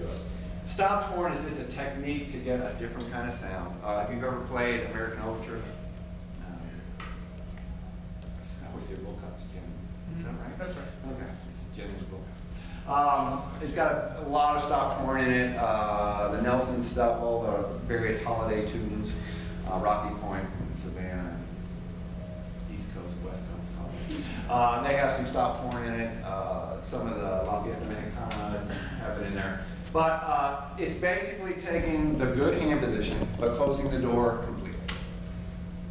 do it. Stopped horn is just a technique to get a different kind of sound. If you've ever played American Overture, I always say Wilcox Jennings. Is that right? That's right. Okay, it's Jennings Wilcox. It's got a lot of stopped horn in it, the Nelson stuff, all the various holiday tunes, Rocky Point, Savannah, East Coast, West Coast. They have some stopped horn in it. Some of the Lafayette Dominicanas have it in there. But it's basically taking the good hand position, but closing the door completely.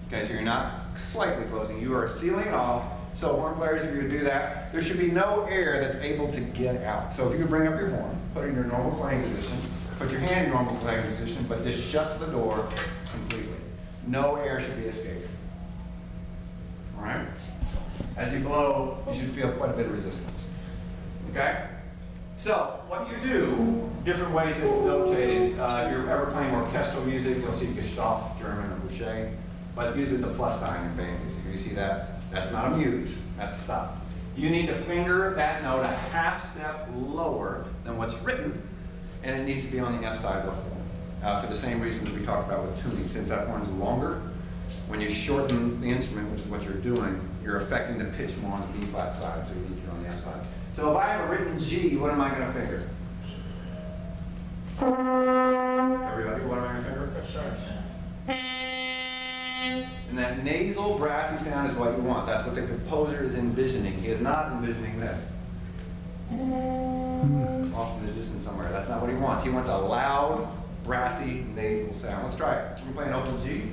Okay, so you're not slightly closing, you are sealing it off. So horn players, if you do that, there should be no air that's able to get out. So if you bring up your horn, put it in your normal playing position, put your hand in your normal playing position, but just shut the door completely. No air should be escaping. All right? As you blow, you should feel quite a bit of resistance. Okay? So, what you do, different ways that it's notated. If you're ever playing orchestral music, you'll see Gestalt, German, or Boucher, but using the plus sign in band music. You see that? That's not a mute, that's stop. You need to finger that note a half step lower than what's written, and it needs to be on the F side of the horn. For the same reasons we talked about with tuning. Since that horn's longer, when you shorten the instrument, which is what you're doing, you're affecting the pitch more on the B flat side, so you need it on the F side. So if I have a written G, what am I going to finger? Everybody, what am I going to finger? That's sharp. And that nasal, brassy sound is what you want. That's what the composer is envisioning. He is not envisioning that. Off in the distance somewhere. That's not what he wants. He wants a loud, brassy, nasal sound. Let's try it. I'm playing open G.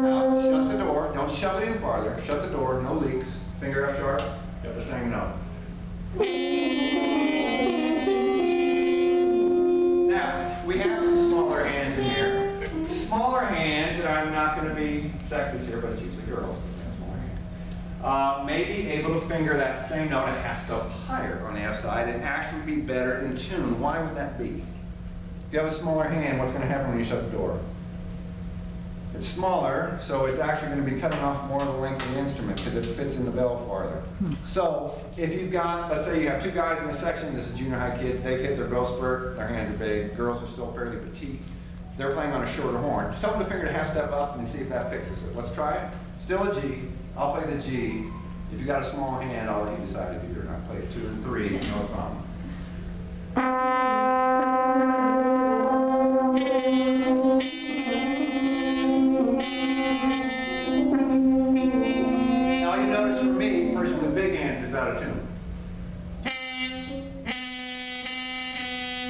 Now, shut the door. Don't shove it in farther. Shut the door. No leaks. Finger F sharp. Get the same note. Now, we have some smaller hands in here. Smaller hands, and I'm not going to be sexist here, but it's usually girls because they have smaller hands. May be able to finger that same note a half step higher on the F side and actually be better in tune. Why would that be? If you have a smaller hand, what's going to happen when you shut the door? It's smaller, so it's actually going to be cutting off more of the length of the instrument because it fits in the bell farther. So if you've got, let's say you have two guys in the section, this is junior high kids, they've hit their growth spurt, their hands are big, girls are still fairly petite, they're playing on a shorter horn. Just tell them to finger a half step up and see if that fixes it. Let's try it. Still a G, I'll play the G. If you've got a small hand, I'll let you decide if you're going to play it 2 and 3, no problem. Now you notice for me, person with big hands is out of tune.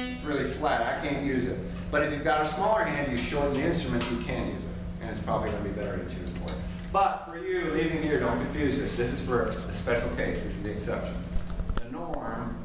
It's really flat, I can't use it. But if you've got a smaller hand, you shorten the instrument, you can use it. And it's probably going to be better in tune for it. But for you, leaving here, don't confuse this. This is for a special case, this is the exception. The norm